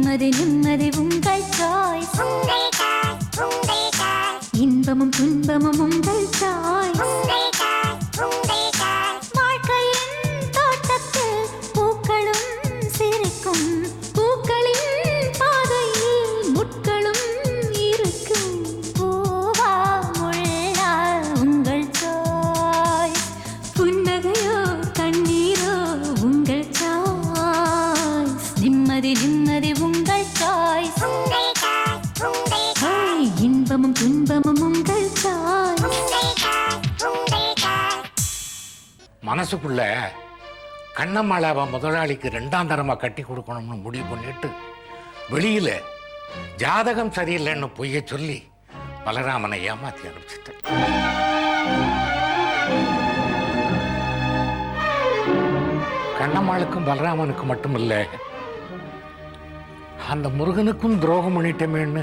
நிம்மதி நிம்மதி உங்கள் சாய்ஸ். இன்பமும் துன்பமும் உங்கள் சாய்ஸ். வாழ்க்கையின் தோட்டத்தில் பூக்களும் சிரிக்கும், பூக்களின் பாதையில் முட்களும் இருக்கும். பூவா முள்ளா உங்கள் சாய்ஸ். புன்னகையோ கண்ணீரோ உங்கள் சாய்ஸ். நிம்மதி நிம்மதி உங்கள் சாய்ஸ். இன்பமும் துன்பமும் உங்கள் சாய்ஸ். மனசுக்குள்ள கண்ணம்மாளாவை முதலாளிக்கு 2ஆம் தரமா கட்டி கொடுக்கணும்னு முடிவு பண்ணிட்டு வெளியில ஜாதகம் சரியில்லைன்னு பொய்ய சொல்லி பலராமனை ஏமாத்தி அனுப்பிச்சிட்டேன். கண்ணம்மாளுக்கும் பலராமனுக்கும் மட்டும் இல்லை, அந்த முருகனுக்கும் துரோகம் பண்ணிட்டமேன்னு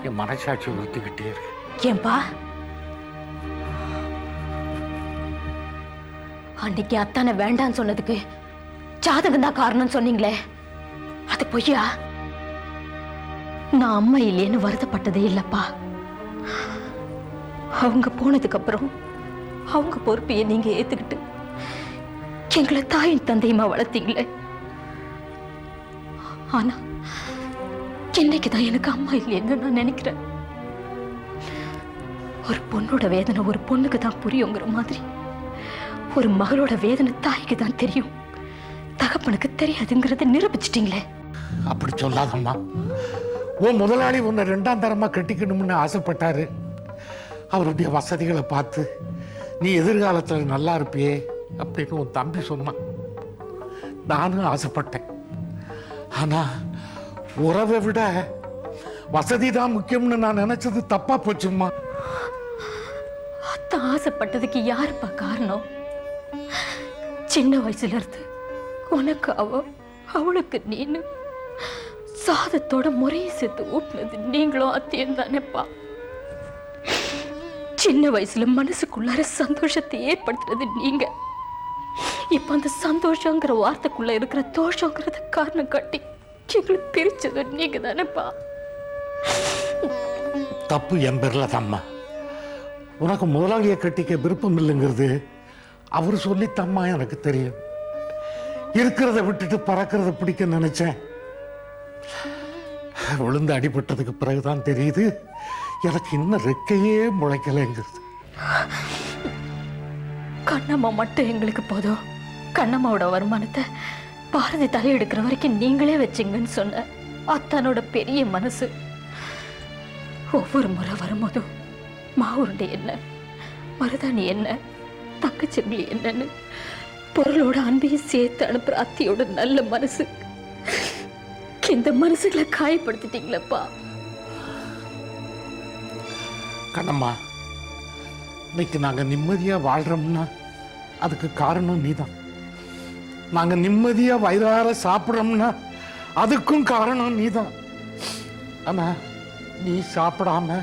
என் மனசாட்சி உறுத்திக்கிட்டே இருக்கு. ஏன்பா அன்னைக்கு அத்தானை வேண்டான்னு சொன்னதுக்கு ஜாதகம் தான் காரணம் சொன்னீங்களே, அது பொய்யா? நான் அம்மா இல்லையேன்னு வருத்தப்பட்டதே இல்லப்பா. அவங்க போனதுக்கு அப்புறம் அவங்க பொறுப்பையை நீங்க ஏத்துக்கிட்டு எங்களை தாயின் தந்தையுமா வளர்த்தீங்களே. ஆனா என்னைக்குதான் எனக்கு அம்மா இல்லைன்னு நான் நினைக்கிறேன். ஒரு பொண்ணோட வேதனை ஒரு பொண்ணுக்கு தான் புரியுங்கிற மாதிரி ஒரு மகளோட வேதனை தாய்க்கு தான் தெரியும், தகப்பனுக்கு தெரியாதுங்கிறத நிரூபிச்சிட்டீங்களே. அப்படி சொல்லாதம்மா. உன் முதலாளி உன்னை 2ஆம் தரமா கட்டிக்கணும்னு ஆசைப்பட்டாரு. அவருடைய வசதிகளை பார்த்து நீ எதிர்காலத்தில் நல்லா இருப்பியே அப்படின்னு உன் தம்பி சொன்னான். நானும் ஆசைப்பட்டேன். ஆனா உறவை விட வசதி தான் முக்கியம்னு நான் நினைச்சது தப்பா போச்சும்மா. அத்தை ஆசைப்பட்டதுக்கு யாருப்பா காரணம்? சின்ன வயசுல இருந்து உனக்கு அவளுக்கு நீனு சாதத்தோட முறையை சேர்த்து ஊட்டினது நீங்களும் அத்தையும் தானேப்பா. சின்ன வயசுல மனசுக்குள்ளார சந்தோஷத்தை ஏற்படுத்துறது நீங்க. இப்ப அந்த சந்தோஷங்கிற வார்த்தைக்குள்ள இருக்கிற தோஷங்கிறத காரணம் காட்டி எங்களை பிரிச்சது நீங்க தானேப்பா. தப்பு என் பேர்ல தாம்மா. உனக்கு முதலாளியை கட்டிக்க விருப்பம் இல்லைங்கிறது அவரு சொல்லித்தம்மா எனக்கு தெரியும். இருக்கிறத விட்டுட்டு பறக்கிறத பிடிக்க நினைச்சேன். விழுந்து அடிபட்டதுக்கு பிறகுதான் தெரியுது எனக்கு இன்னும் ரெக்கையே முளைக்கலைங்கிறது. கண்ணம்மா மட்டும் எங்களுக்கு போதும். கண்ணம்மாவோட வருமானத்தை பாரதி தலையெடுக்கிற வரைக்கும் நீங்களே வச்சிங்கன்னு சொன்ன அத்தானோட பெரிய மனசு. ஒவ்வொரு முறை வரும்போதும் மாவுருண்டை என்ன, மருதாணி என்ன, தங்கச்செம்பிளி என்னன்னு பொருளோட அன்பையும் சேர்த்து அனுப்புற அத்தியோட நல்ல மனசு. இந்த மனசுகளை காயப்படுத்திட்டீங்களப்பா. கண்ணம்மா, இன்னைக்கு நாங்க நிம்மதியா வாழ்றோம்னா அதுக்கு காரணம் நீதான். நாங்க நிம்மதியா வயிறார சாப்பிடுறோம்னா அதுக்கும் காரணம் நீதான். ஆனா நீ சாப்பிடாம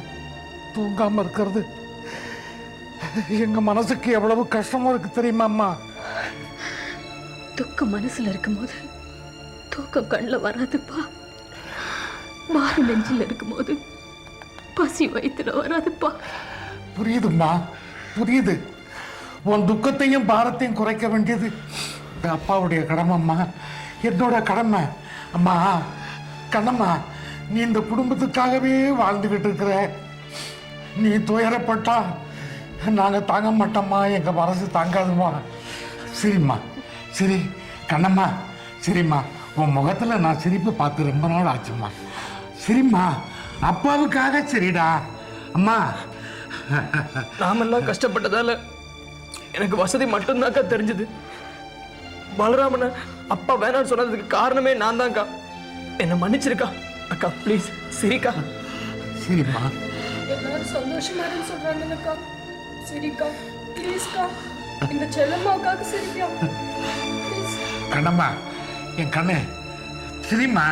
தூங்காம இருக்கிறது எங்க மனசுக்கு எவ்வளவு கஷ்டமா இருக்கு தெரியுமாம்மா. துக்கம் மனசுல இருக்கும்போது தூக்கம் கண்ணில் வராதுப்பா. மாறு நெஞ்சில் இருக்கும்போது பசி வயிற்றுல வராதுப்பா. புரியுதும்மா, புரியுது. உன் துக்கத்தையும் பாரத்தையும் குறைக்க வேண்டியது அப்பாவுடைய கடமைம்மா, என்னோட கடமை. அம்மா கண்ணம்மா, நீ இந்த குடும்பத்துக்காகவே வாழ்ந்துகிட்டு இருக்கிற. நீ துயரப்பட்டா நாங்க தாங்க மாட்டோம்மா, எங்க மனசு தாங்காதுமா. சரிம்மா, சரி கண்ணம்மா, சரிம்மா. உன் முகத்துல நான் சிரிப்பு பார்த்து ரொம்ப நாள் ஆச்சும்மா. சரிம்மா, அப்பாவுக்காக சரிடா. அம்மா, நாமெல்லாம் கஷ்டப்பட்டதால எனக்கு வசதி மட்டும்தான்க்கா தெரிஞ்சது. பலராமனை அப்பா வேணான்னு சொன்னதுக்கு காரணமே நான் தான்க்கா. என்னை மன்னிச்சிருக்கா அக்கா, ப்ளீஸ். சரிக்கா. சரிம்மா. எல்லாரும் சந்தோஷமா இருக்குன்னு சொல்றாங்கக்கா. சரிக்கா, ப்ளீஸ்க்கா, இந்த செல்லம்மாவுக்காக சரிக்கா, ப்ளீஸ். கண்ணம்மா, என் கண்ணு, சரிம்மா,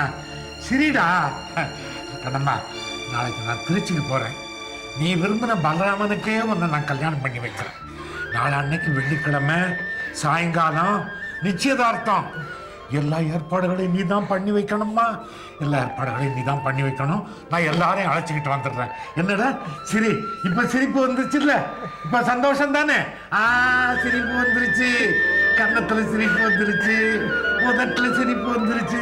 சரிடா. கண்ணம்மா, நாளைக்கு நான் திருச்சிக்கு போறேன். நீ விரும்பின பலராமனுக்கே வந்து நான் கல்யாணம் பண்ணி வைக்கிறேன். நாளை அன்னைக்கு வெள்ளிக்கிழமை சாயங்காலம் நிச்சயதார்த்தம். எல்லா ஏற்பாடுகளையும் நீ தான் பண்ணி வைக்கணும்மா. எல்லா ஏற்பாடுகளையும் நீ தான் பண்ணி வைக்கணும். நான் எல்லாரையும் அழைச்சிக்கிட்டு வந்துடுறேன். என்னடா சிரி, இப்ப சிரிப்பு வந்துருச்சு இல்ல? இப்ப சந்தோஷம் தானே? சிரிப்பு வந்துருச்சு, கன்னத்துல சிரிப்பு வந்துருச்சு, உதட்டுல சிரிப்பு வந்துருச்சு,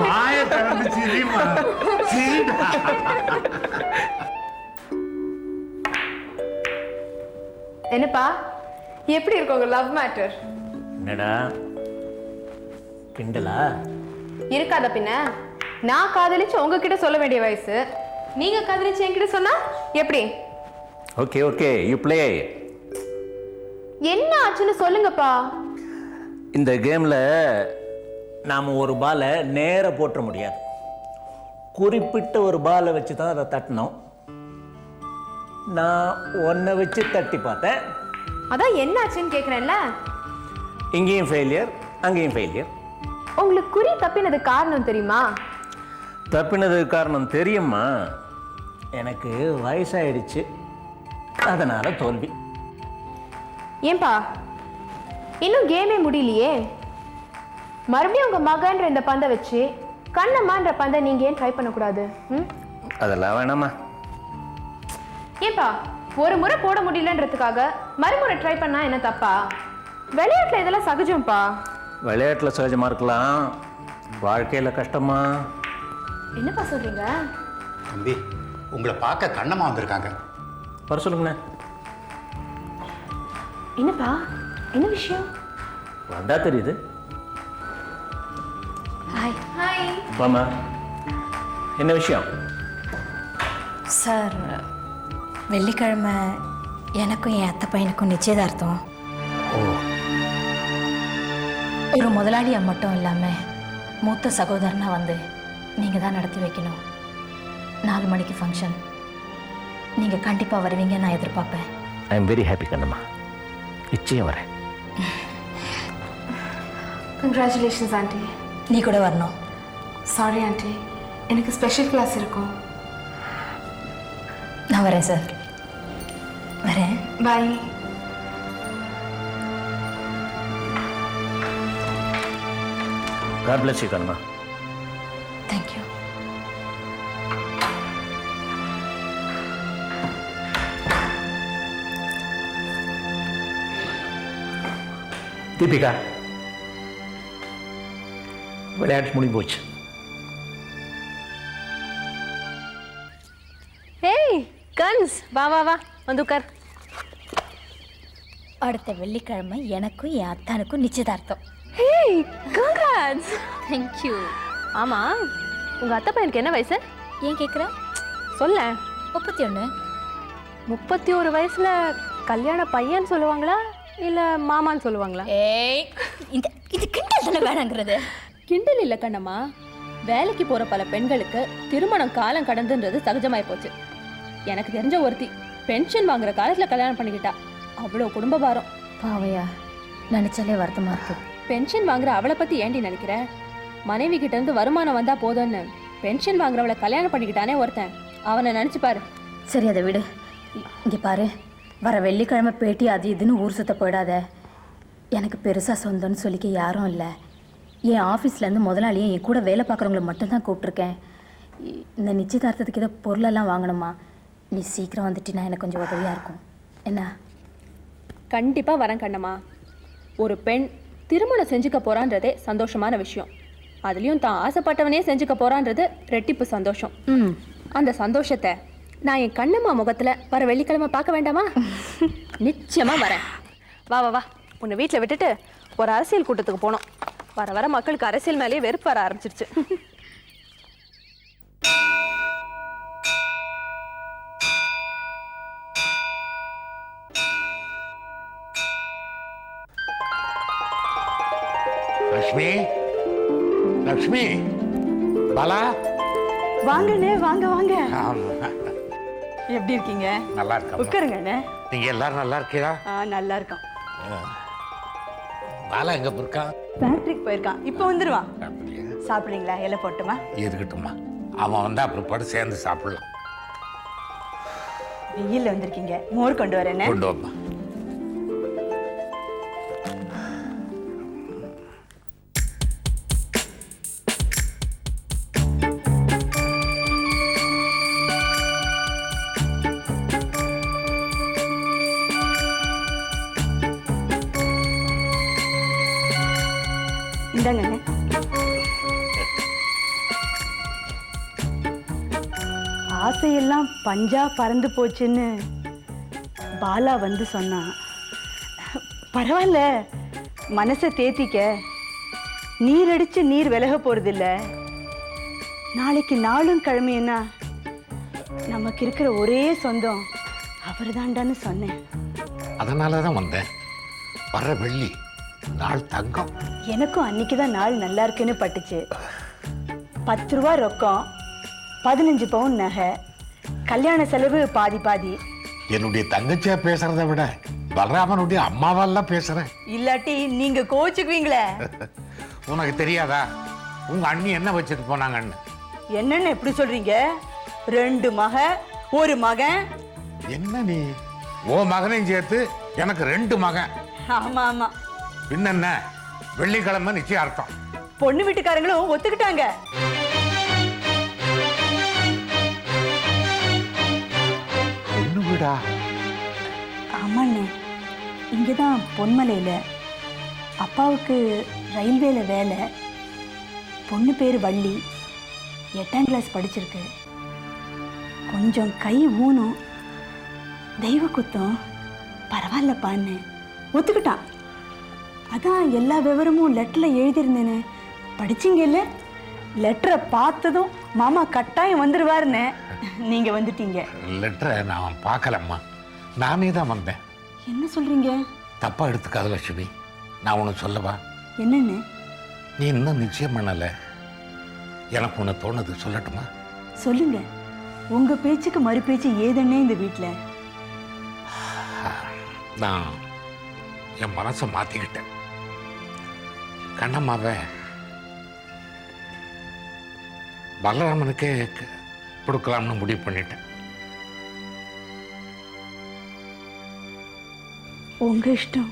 வாய திறந்து சிரிமா. சிரிடா. என்னப்பா எப்படி இருக்கு உங்க லவ் மேட்டர்? என்னடா கிண்டலா? இருக்காத பின்ன. நான் காதலிச்சு உங்ககிட்ட சொல்ல வேண்டிய வயசு, நீங்க காதலிச்சு என்கிட்ட சொன்னா எப்படி? Okay okay, you play. என்ன ஆச்சுன்னு சொல்லுங்கப்பா. இந்த கேமில் நாம் ஒரு பாலை நேராக போட்ட முடியாது. குறிப்பிட்ட ஒரு பாலை வச்சு தான் அதை தட்டணும். நான் ஒன்றை வச்சு தட்டி பார்த்தேன். அதான் என்ன ஆச்சுன்னு கேட்குறேன்ல. இங்கேயும் ஃபெயிலியர், அங்கேயும் ஃபெயிலியர். உங்களுக்கு குறி தப்பினது காரணம் தெரியுமா? தப்பினது காரணம் தெரியுமா? எனக்கு வயசாயிடுச்சு, அதனால தோல்வி. ஏன்பா இன்னும் கேமே முடியலையே? மறுபடியும் உங்க மகன்ற இந்த பந்தை வச்சு கண்ணம்மான்ற பந்தை நீங்க ஏன் ட்ரை பண்ணக்கூடாது? அதெல்லாம் வேணாமா. ஏன்பா ஒரு முறை போட முடியலன்றதுக்காக மறுமுறை ட்ரை பண்ணா என்ன தப்பா? விளையாட்டுல இதெல்லாம் சகஜம்ப்பா. விளையாட்டில் சகஜமாக இருக்கலாம், வாழ்க்கையில் கஷ்டமா? என்னப்பா சொல்றீங்க? தம்பி, உங்களை பார்க்க கண்ணம்மா வந்திருக்காங்க. வர சொல்லுங்கண்ணே. என்னப்பா என்ன விஷயம்? வந்தா தெரியுது. ஹாய். ஹாய். வாமா, என்ன விஷயம்? சார், வெள்ளிக்கிழமை எனக்கும் என் அத்தை பையனுக்கும் நிச்சயதார்த்தம். ஓ, ஒரு முதலாளியா மட்டும் இல்லாமல் மூத்த சகோதரனா வந்து நீங்கள் தான் நடத்தி வைக்கணும். 4 மணிக்கு ஃபங்க்ஷன். நீங்கள் கண்டிப்பாக வருவீங்க நான் எதிர்பார்ப்பேன். I am very happy Kannamma, நிச்சயம் வரேன். Congratulations aunty. நீ கூட வரணும். சாரி ஆண்டி, எனக்கு ஸ்பெஷல் கிளாஸ் இருக்கும். நான் வரேன் சார், வரேன். Bye. God bless you Kannamma. Thank you. Deepika, விளையாட்டு முடிஞ்சு போச்சு. ஏய் கன்ஸ், வா வா வா வந்து உட்கார். அடுத்த வெள்ளிக்கிழமை எனக்கும் என் அத்தானுக்கும் நிச்சயதார்த்தம். ஏய் கங்க்ராட்ஸ். தேங்க்யூ. ஆமா, உங்க அத்தை பையனுக்கு என்ன வயசு? ஏன் கேட்குற? சொல்ல. 31. 31 வயசுல கல்யாண பையன் சொல்லுவாங்களா இல்ல மாமான்னு சொல்லுவாங்களா? ஏய், இந்த இது கிண்டல் தானே வேணாங்கிறது? கிண்டல் இல்ல கண்ணம்மா, வேலைக்கு போற பல பெண்களுக்கு திருமணம் காலம் கடந்துன்றது சகஜமாய் போச்சு. எனக்கு தெரிஞ்ச ஒருத்தி பென்ஷன் வாங்குற காலத்துல கல்யாணம் பண்ணிக்கிட்டா. அவ்வளோ குடும்ப பாரம். பாவையா, நினைச்சாலே வருத்தமா இருக்கு. பென்ஷன் வாங்குற அவளை பத்தி ஏண்டி நினைக்கிற? மனைவி கிட்ட இருந்து வருமானம் வந்தா போதும்னு பென்ஷன் வாங்குறவளை கல்யாணம் பண்ணிக்கிட்டானே ஒருத்தன், அவனை நினைச்சு பாரு. சரி, அதை விடு. இங்கே பாரு, வர வெள்ளிக்கிழமை பேட்டி அது இதுன்னு ஊர் சுத்த போயிடாத. எனக்கு பெருசாக சொந்தம்னு சொல்லிக்க யாரும் இல்லை. என் ஆஃபீஸ்லேருந்து முதலாளியை என் கூட வேலை பார்க்குறவங்கள மட்டும்தான் கூப்பிட்ருக்கேன். இந்த நிச்சயதார்த்தத்துக்கு ஏதோ பொருளெல்லாம் வாங்கணுமா? நீ சீக்கிரம் வந்துட்டினா எனக்கு கொஞ்சம் உதவியாக இருக்கும். என்ன? கண்டிப்பா வரேன் கண்ணம்மா. ஒரு பெண் திருமணம் செஞ்சுக்க போறான்றதே சந்தோஷமான விஷயம். அதுலயும் தான் ஆசைப்பட்டவனே செஞ்சுக்க போறான்றது ரெட்டிப்பு சந்தோஷம். அந்த சந்தோஷத்தை நான் என் கண்ணம்மா முகத்துல வர வெள்ளிக்கிழமை பார்க்க வேண்டாமா? நிச்சயமா வரேன். வா வா வா, உன்னை வீட்டில் விட்டுட்டு ஒரு அரசியல் கூட்டத்துக்கு போனோம். வர வர மக்களுக்கு அரசியல் மேலேயே வெறுப்பு வர ஆரம்பிச்சிருச்சு. லக்ஷ்மி, லக்ஷ்மி, பாலா. வாங்கண்ணே, வாங்க வாங்க. ஆமா. எப்படி இருக்கீங்க? நல்லா இருக்கா? உட்காருங்கண்ணே. நீங்க எல்லாரும் நல்லா இருக்கீங்களா? நல்லா இருக்கோம். பாலா எங்க போயிருக்கான்? ஃபேக்டரிக்கு போயிருக்கான், இப்போ வந்துடுவான். அப்படியா? சாப்பிட்றீங்களா? இலை போட்டுமா? இருக்கட்டும்மா, அவன் வந்தா அப்புறம் படு சேர்ந்து சாப்பிடலாம். வெயில்ல வந்திருக்கீங்க, மோர் கொண்டு வரேன்னு. கொண்டு வாம்மா. இந்தாங்க. ஆசையெல்லாம் பஞ்சா பறந்து போச்சுன்னு பாலா வந்து சொன்னான். பரவாயில்ல, மனசை தேத்திக்க. நீர் அடிச்சு நீர் விலக போறதில்ல. நாளைக்கு நாளும் கிழமைன்னா நமக்கு இருக்கிற ஒரே சொந்தம் அவர் தாண்டான்னு சொன்னேன். அதனால தான் வந்தேன். வர்ற வெள்ளி நாள் தங்கம். எனக்கும் அன்னைக்கு தான் நாள் நல்லா இருக்குன்னு பட்டுச்சு. 10 ரூபா ரொக்கம், 15 பவுன் நகை, கல்யாண செலவு பாதி பாதி. என்னுடைய தங்கச்சியா பேசுறதை விட பலராமனுடைய அம்மாவெல்லாம் பேசுறேன். இல்லாட்டி நீங்க கோச்சுக்குவீங்களே. உனக்கு தெரியாதா உங்க அண்ணி என்ன வச்சுட்டு போனாங்கன்னு? என்னன்னு எப்படி சொல்றீங்க? 2 மக, 1 மகன். என்ன நீ ஓ மகனையும் சேர்த்து எனக்கு 2 மகன். ஆமா ஆமா. பின்னென்ன, வெள்ளிக்கிழமை நிச்சயார்த்தம். பொண்ணு வீட்டுக்காரங்களும் ஒத்துக்கிட்டாங்க. பொண்ணு வீடா? ஆமாண்ணே, இங்கதான் பொன்மலையில அப்பாவுக்கு ரயில்வேல வேலை. பொண்ணு பேர் வள்ளி, 8ஆம் கிளாஸ் படிச்சிருக்கு. கொஞ்சம் கை ஊனும், தெய்வ குத்தம், பரவாயில்லப்பான்னு ஒத்துக்கிட்டான். அதான் எல்லா விவரமும் லெட்டரில் எழுதியிருந்தேனே, படிச்சிங்கல்ல? லெட்டரை பார்த்ததும் மாமா கட்டாயம் வந்துடுவாருன்னு நீங்கள் வந்துட்டீங்க. லெட்டரை நான் பார்க்கலம்மா, நானே தான் வந்தேன். என்ன சொல்கிறீங்க? தப்பா எடுத்துக்காத லட்சுமி, நான் உனக்கு சொல்லவா? என்னன்னு? நீ இன்னும் நிச்சயம் பண்ணலை. எனக்கு ஒன்று தோணுது, சொல்லட்டுமா? சொல்லுங்க. உங்கள் பேச்சுக்கு மறு பேச்சு ஏதன்னே இந்த வீட்டில். நான் என் மனசை மாற்றிக்கிட்டேன். கண்ணம்மாவை பலராமனுக்கே கொடுக்கலாம்னு முடிவு பண்ணிட்டேன். உங்க இஷ்டம்.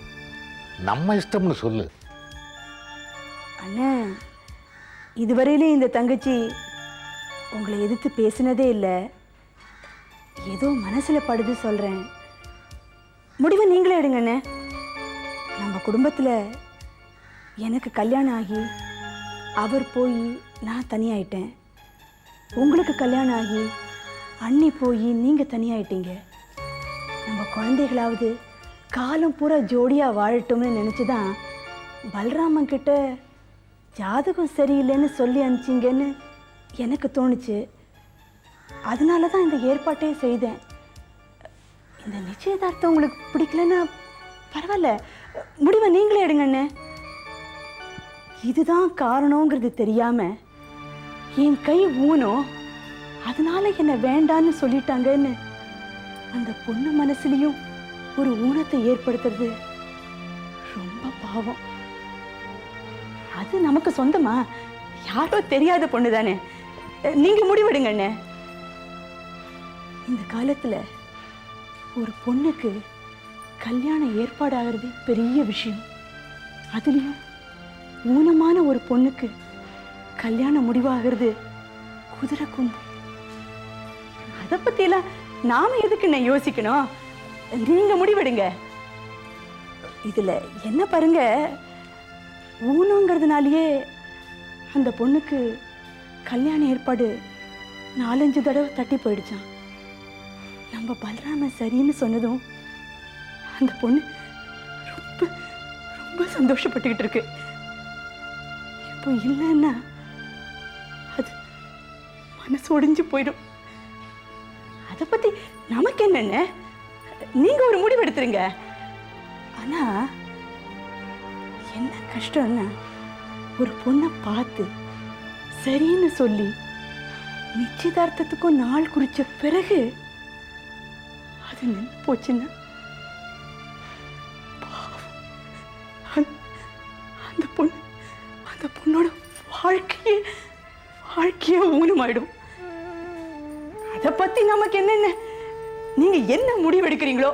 நம்ம இஷ்டம்னு சொல்லு. அண்ணா, இதுவரையிலே இந்த தங்கச்சி உங்களை எதிர்த்து பேசினதே இல்லை. ஏதோ மனசில் படுது சொல்கிறேன். முடிவை நீங்களே எடுங்கண்ணே. நம்ம குடும்பத்தில் எனக்கு கல்யாணம் ஆகி அவர் போய் நான் தனியாயிட்டேன். உங்களுக்கு கல்யாணம் ஆகி அண்ணி போய் நீங்கள் தனியாயிட்டீங்க. நம்ம குழந்தைகளாவது காலம் பூரா ஜோடியாக வாழட்டும்னு நினச்சி தான் பலராமன் கிட்ட ஜாதகம் சரியில்லைன்னு சொல்லி அனுப்பிச்சிங்கன்னு எனக்கு தோணுச்சு. அதனால தான் இந்த ஏற்பாட்டே செய்தேன். இந்த நிச்சயதார்த்தம் உங்களுக்கு பிடிக்கலன்னா பரவாயில்ல, முடிவை நீங்களே எடுங்கண்ணே. இதுதான் காரணங்கிறது தெரியாம என் கை ஊனும், அதனால என்னை வேண்டான்னு சொல்லிட்டாங்கன்னு அந்த பொண்ணு மனசுலையும் ஒரு ஊனத்தை ஏற்படுத்துறது ரொம்ப பாவம். அது நமக்கு சொந்தமா? யாரோ தெரியாத பொண்ணு தானே. நீங்க முடிவெடுங்கண்ணே. இந்த காலத்துல ஒரு பொண்ணுக்கு கல்யாணம் ஏற்பாடாகிறது பெரிய விஷயம். அதுலயும் ஊனமான ஒரு பொண்ணுக்கு கல்யாணம் முடிவாகிறது குதிரை கொம்பு. அதை பத்தியெல்லாம் நாம எதுக்கு யோசிக்கணும்? நீங்க முடிவெடுங்க. இதுல என்ன பாருங்க, ஊனங்கிறதுனாலயே அந்த பொண்ணுக்கு கல்யாண ஏற்பாடு 4-5 தடவை தட்டி போயிடுச்சான். நம்ம பலராம சரின்னு சொன்னதும் அந்த பொண்ணு ரொம்ப ரொம்ப சந்தோஷப்பட்டுக்கிட்டு இருக்கு. இப்போ இல்லைன்னா அது மனசு ஒடிஞ்சு போயிடும். அதை பத்தி நமக்கு என்னென்ன, நீங்க ஒரு முடிவு எடுத்துருங்க. ஆனா என்ன கஷ்டம்னா, ஒரு பொண்ணை பார்த்து சரின்னு சொல்லி நிச்சயதார்த்தத்துக்கும் நாள் குறிச்ச பிறகு அது நின்று போச்சுன்னா அந்த பொண்ணோட வாழ்க்கையே ஊனமாயிடும். அதை பத்தி நமக்கு என்னென்ன, நீங்க என்ன முடிவு எடுக்கிறீங்களோ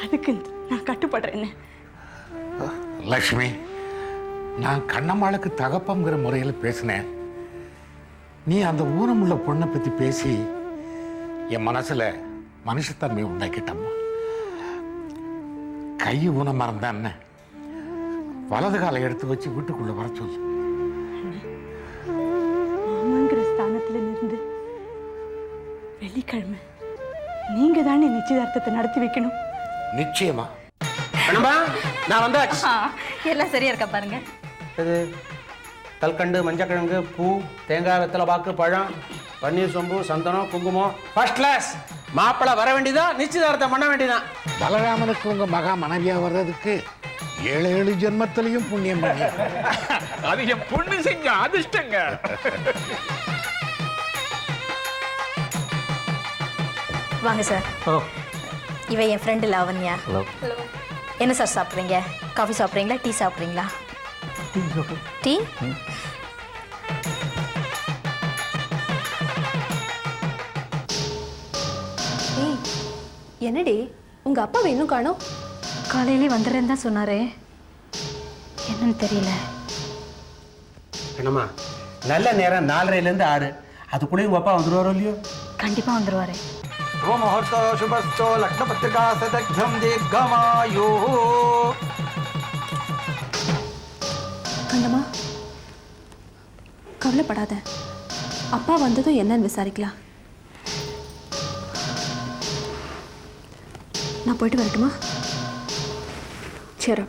அதுக்கு நான் கட்டுப்படுறேன். லக்ஷ்மி, நான் கண்ணம்மாளுக்கு தகப்பங்கிற முறையில் பேசினேன். நீ அந்த ஊனமுள்ள பொண்ணை பற்றி பேசி என் மனசில் மனுஷத்தன்மை உண்டாக்கிட்டம்மா. கை ஊனமாக இருந்தா என்ன, வலது காலை எடுத்து வச்சு வீட்டுக்குள்ளே வர சொல்லு. வெள்ளிக்கிழமை நீங்க தானே நிச்சயதார்த்தத்தை நடத்தி வைக்கணும். நிச்சயமா. கண்ணம்மா நான் வந்தாச்சு. எல்லாம் சரியா இருக்கா பாருங்க. இது கல்கண்டு, மஞ்சக்கிழங்கு, பூ, தேங்காய், வெத்தலை பாக்கு, பழம், பன்னீர் சொம்பு, சந்தனம், குங்குமம், ஃபர்ஸ்ட் கிளாஸ். மாப்பிள்ளை வர வேண்டியதா, நிச்சயதார்த்தம் பண்ண வேண்டியதான். பலராமனுக்கு உங்க மகா மனைவியா வர்றதுக்கு 7 ஜென்மத்திலையும் புண்ணியம் பண்ணி. அது என் பொண்ணு செஞ்ச அதிர்ஷ்டங்க. வாங்க சார். இவ என் ஃப்ரெண்டு லாவண்யா. என்ன சார் சாப்பிட்றீங்க? காஃபி சாப்பிட்றீங்களா, டீ சாப்பிட்றீங்களா? டீ. என்னடி உங்க அப்பாவை இன்னும் காணோம்? காலையிலே வந்துடுறேன்னு தான் சொன்னாரு. என்னன்னு தெரியல. கண்ணம்மா நல்ல நேரம் 4:30லேருந்து 6. அதுக்குள்ளேயும் உங்கள் அப்பா வந்துடுவாரோ இல்லையோ? கண்டிப்பா வந்துருவாரு. முகூர்த்தோ சுபஸ்தோ லக்ன பத்திரிகா சதக்ஷம் தீர்க்கமாயோ. கண்ணம்மா கவலைப்படாத, அப்பா வந்ததும் என்னன்னு விசாரிக்கலாம். நான் போயிட்டு வரட்டுமா? சரி.